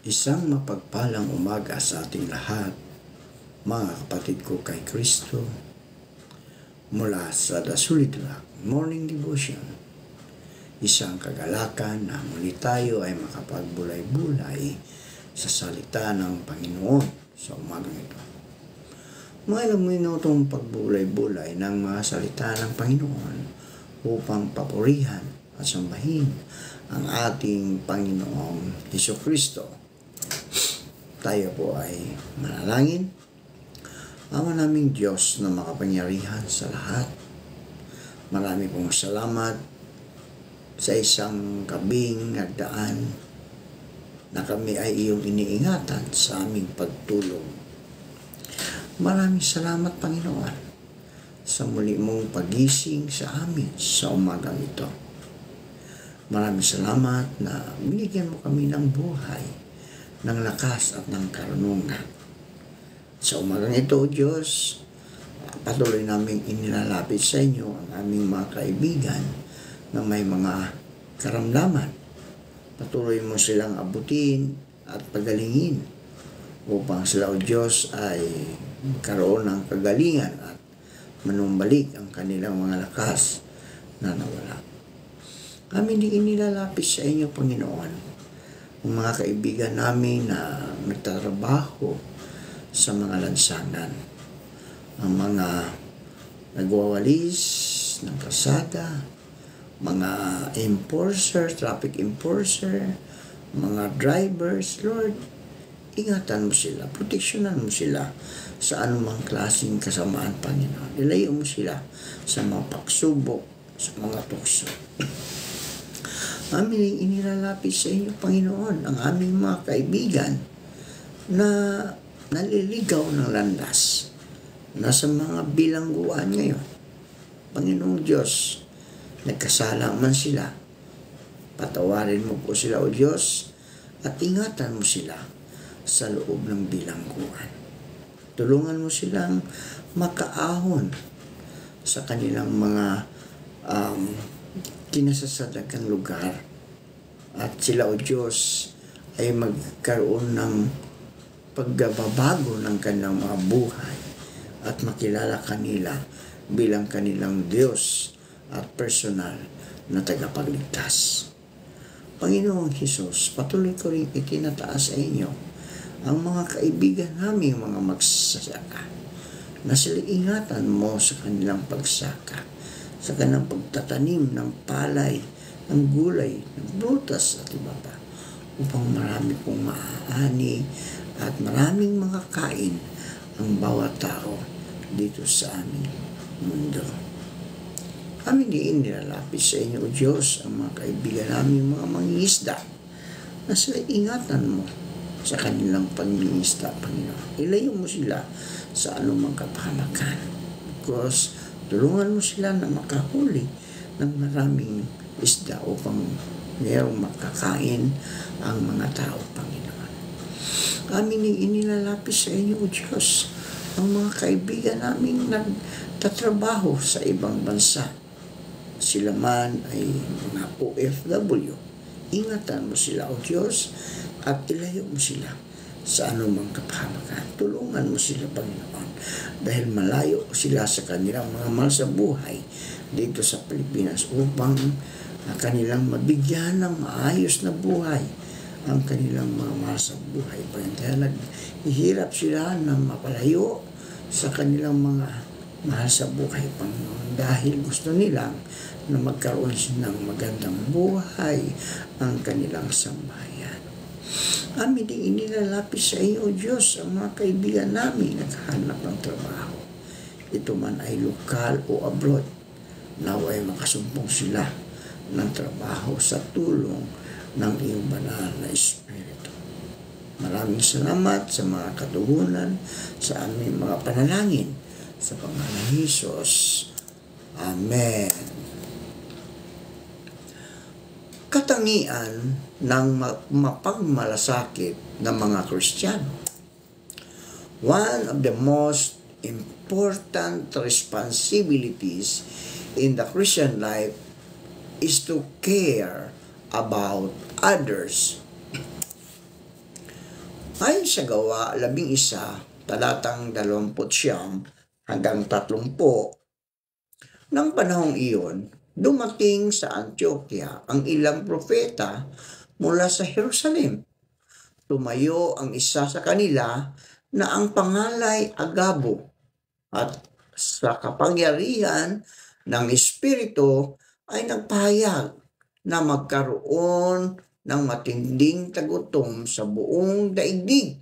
Isang mapagpalang umaga sa ating lahat, mga kapatid ko kay Kristo, mula sa The Solid Rock Morning Devotion. Isang kagalakan na muli tayo ay makapagbulay-bulay sa salita ng Panginoon sa umagang ito. Mga ilang minutong pagbulay-bulay ng mga salita ng Panginoon upang papurihan at sambahin ang ating Panginoong Hesukristo. Tayo po ay manalangin. Ama naming Diyos na makapangyarihan sa lahat, marami pong salamat sa isang gabing nagdaan na kami ay iyong iniingatan sa aming pagtulog. Maraming salamat, Panginoon, sa muli mong pagising sa amin sa umagang ito. Maraming salamat na binigyan mo kami ng buhay, ng lakas at ng karunungan. Sa umagang ito, Diyos, patuloy naming inilalapit sa inyo ang aming mga kaibigan na may mga karamdaman. Patuloy mo silang abutin at pagalingin upang sila, O Diyos, ay magkaroon ng kagalingan at manumbalik ang kanilang mga lakas na nawala. Kami din inilalapit sa inyo, Panginoon, ang mga kaibigan namin na nagtatrabaho sa mga lansangan, ang mga nagwawalis ng kalsada, mga enforcer, traffic enforcer, mga drivers. Lord, ingatan mo sila, proteksyonan mo sila sa anumang klaseng kasamaan, Panginoon. Ilayo mo sila sa mga pagsubok, sa mga tukso. Amin inilalapit sa inyo, Panginoon, ang aming mga kaibigan na naliligaw ng landas, nasa mga bilangguan ngayon. Panginoong Diyos, nagkasala man sila, patawarin mo po sila, O Diyos, at ingatan mo sila sa loob ng bilangguan. Tulungan mo silang makaahon sa kanilang mga kinasasadagang lugar, at sila, O Diyos, ay magkaroon ng pagbabago ng kanilang mga buhay at makilala kanila bilang kanilang Diyos at personal na tagapagligtas. Panginoong Hesus, patuloy ko rin itinataas sa inyo ang mga kaibigan namin, mga magsasaka, na sila ingatan mo sa kanilang pagsaka, sa kanilang pagtatanim ng palay, ng gulay, ng prutas at iba pa, upang marami pong maaani at maraming makakain ang bawat tao dito sa aming mundo. Kami din nilalapit sa inyo, O Diyos, ang mga kaibigan namin, mga mangingisda, na sila ingatan mo sa kanilang pangingisda, Panginoon. Ilayo mo sila sa anumang kapahamakan, because tulungan mo sila na makahuli ng maraming isda upang mayroong makakain ang mga tao, Panginoon. Amin inilalapit sa inyo, O Diyos, ang mga kaibigan namin nagtatrabaho sa ibang bansa. Sila man ay mga OFW. Ingatan mo sila, O Diyos, at ilayo mo sila sa anumang kapahamakan. Tulungan mo sila, Panginoon, dahil malayo sila sa kanilang mga mahal sa buhay dito sa Pilipinas, upang kanilang mabigyan ng maayos na buhay ang kanilang mga mahal sa buhay. Kaya naghihirap sila na mapalayo sa kanilang mga mahal sa buhay, Panginoon, dahil gusto nilang na magkaroon ng magandang buhay ang kanilang sambahayan. Amin din inilalapit sa iyo, O Diyos, ang mga kaibigan namin naghahanap ng trabaho. Ito man ay lokal o abroad, naway makasumpong sila ng trabaho sa tulong ng iyong banal na Espiritu. Maraming salamat sa mga katugunan sa aming mga panalangin sa pangalan ni Jesus. Amen. Katangian ng mapagmalasakit ng mga Kristiyano. One of the most important responsibilities in the Christian life is to care about others. Ayon sa Gawa 11, talatang 29 hanggang 30, ng panahong iyon, dumating sa Antioquia ang ilang propeta mula sa Jerusalem. Tumayo ang isa sa kanila na ang pangalay Agabo, at sa kapangyarihan ng Espiritu ay nagpahayag na magkaroon ng matinding tagutom sa buong daigdig.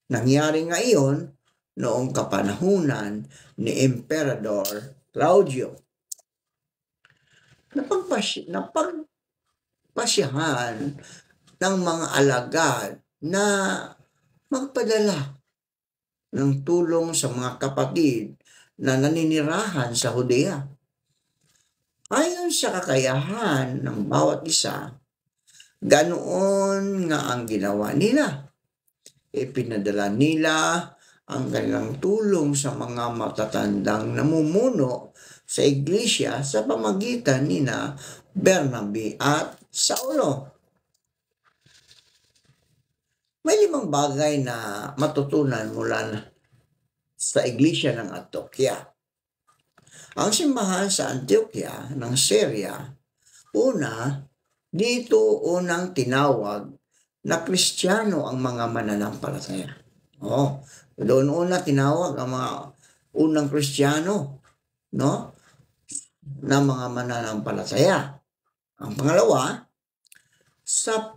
Nangyari nga iyon noong kapanahunan ni Emperador Claudio. Napagpasyahan ng mga alagad na magpadala ng tulong sa mga kapatid na naninirahan sa Judea. Ayon sa kakayahan ng bawat isa, ganoon nga ang ginawa nila. Ipinadala nila ang kanilang tulong sa mga matatandang namumuno sa iglesia sa pamagitan nina Bernabe at Saulo. May 5 bagay na matutunan mula sa iglesia ng Antioquia. Ang simbahan sa Antioquia ng Syria, una, dito unang tinawag na Kristiyano ang mga mananampalataya. Doon una tinawag ang mga unang Kristiyano, no? Na mga mananampalataya. Ang pangalawa, sa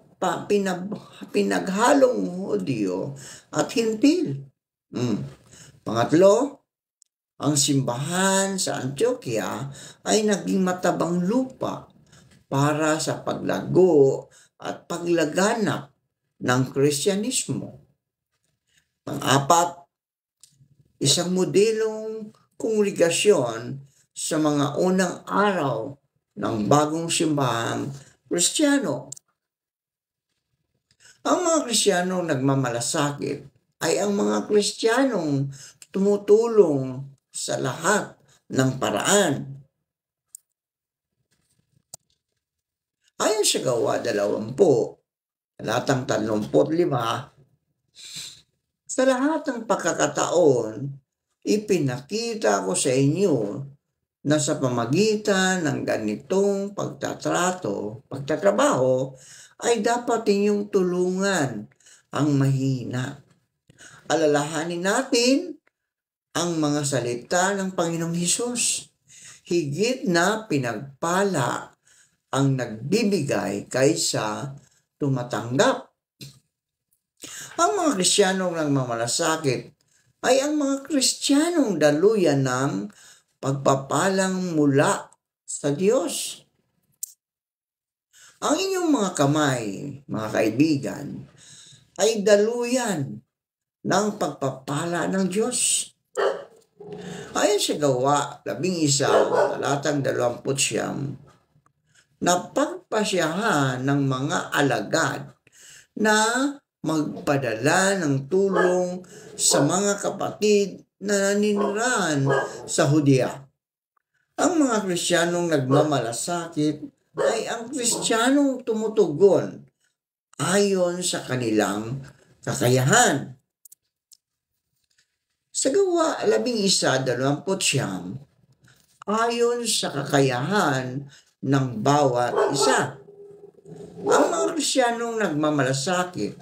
pinaghalong Hudyo at Hintil. Pangatlo, ang simbahan sa Antioquia ay naging matabang lupa para sa paglago at paglaganap ng Kristyanismo. Pang-apat, isang modelong kongregasyon sa mga unang araw ng bagong simbahang Kristiyano. Ang mga Kristiyanong nagmamalasakit ay ang mga Kristiyanong tumutulong sa lahat ng paraan. Ayon sa Gawa 20, talatang 35, sa lahat ng pagkakataon, ipinakita ko sa inyo na sa pamagitan ng ganitong pagtatrabaho, ay dapat inyong tulungan ang mahina. Alalahanin natin ang mga salita ng Panginoong Hesus. Higit na pinagpala ang nagbibigay kaysa tumatanggap. Ang mga Kristiyanong nagmamalasakit ay ang mga Kristiyanong daluyan ng pagpapalang mula sa Diyos. Ang inyong mga kamay, mga kaibigan, ay daluyan ng pagpapala ng Diyos. Ayon sa Gawa 11, talatang 29, napagpasyahan ng mga alagad na magpadala ng tulong sa mga kapatid na naninirahan sa Judea. Ang mga Kristiyanong nagmamalasakit ay ang Kristiyanong tumutugon ayon sa kanilang kakayahan. Sa Gawa 11:29, ayon sa kakayahan ng bawat isa, ang mga Kristiyanong nagmamalasakit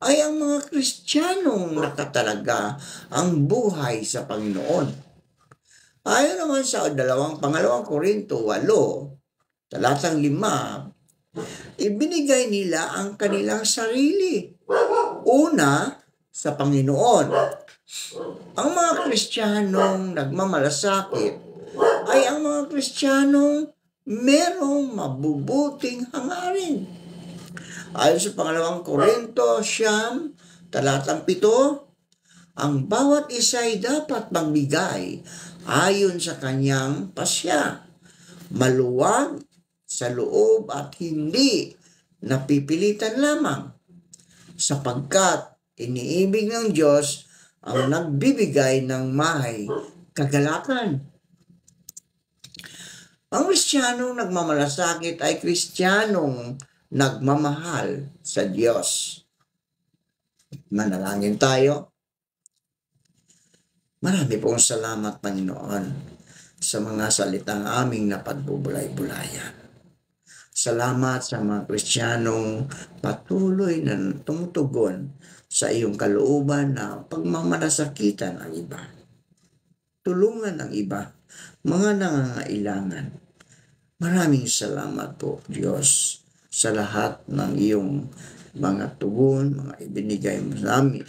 ay ang mga Kristiyanong nakatalaga ang buhay sa Panginoon. Ayon naman sa 2 Korinto 8, talatang 5, ibinigay nila ang kanilang sarili. Una, sa Panginoon. Ang mga Kristiyanong nagmamalasakit ay ang mga Kristiyanong merong mabubuting hangarin. Ayon sa 2 Korinto 9, talatang 7, ang bawat isa ay dapat magbigay ayon sa kanyang pasya, maluwag sa loob at hindi napipilitan lamang, sapagkat iniibig ng Diyos ang nagbibigay ng may kagalakan. Ang Kristiyanong nagmamalasakit ay Kristiyanong nagmamahal sa Diyos. Manalangin tayo. Marami pong salamat, Panginoon, sa mga salitang aming napagbubulay-bulayan. Salamat sa mga Kristiyanong patuloy na tumutugon sa iyong kalooban na pagmamalasakitan ang iba. Tulungan ang iba, mga nangangailangan. Maraming salamat po, Diyos, sa lahat ng iyong mga tugon, mga ibinigay mo sa amin,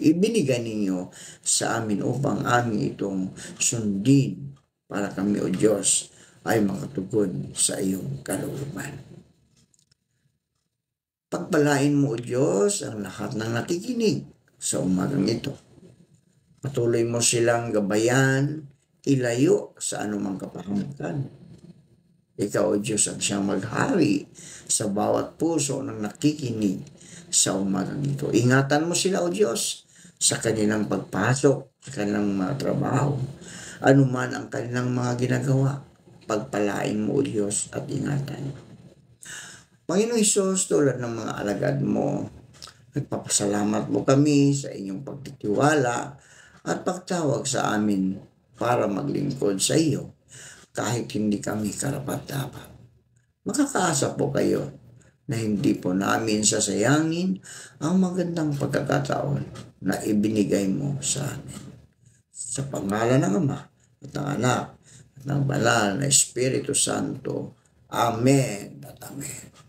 ibinigay ninyo sa amin upang amin itong sundin para kami, O Diyos, ay makatugon sa iyong kalooban. Pagpalain mo, O Diyos, ang lahat ng nakikinig sa umagang ito. Patuloy mo silang gabayan, ilayo sa anumang kapahamakan. Ikaw, O Diyos, ang siyang maghari sa bawat puso ng nakikinig sa umagang ito. Ingatan mo sila, O Diyos, sa kanilang pagpasok, sa kanilang mga trabaho, anuman ang kanilang mga ginagawa. Pagpalain mo, O Diyos, at ingatan. Panginoong Hesus, tulad ng mga alagad mo, nagpapasalamat mo kami sa inyong pagtitiwala at pagtawag sa amin para maglingkod sa iyo kahit hindi kami karapat-dapat. Makakaasa po kayo na hindi po namin sasayangin ang magandang pagkakataon na ibinigay mo sa amin. Sa pangalan ng Ama at ng Anak at ng Banal na Espiritu Santo. Amen at Amen.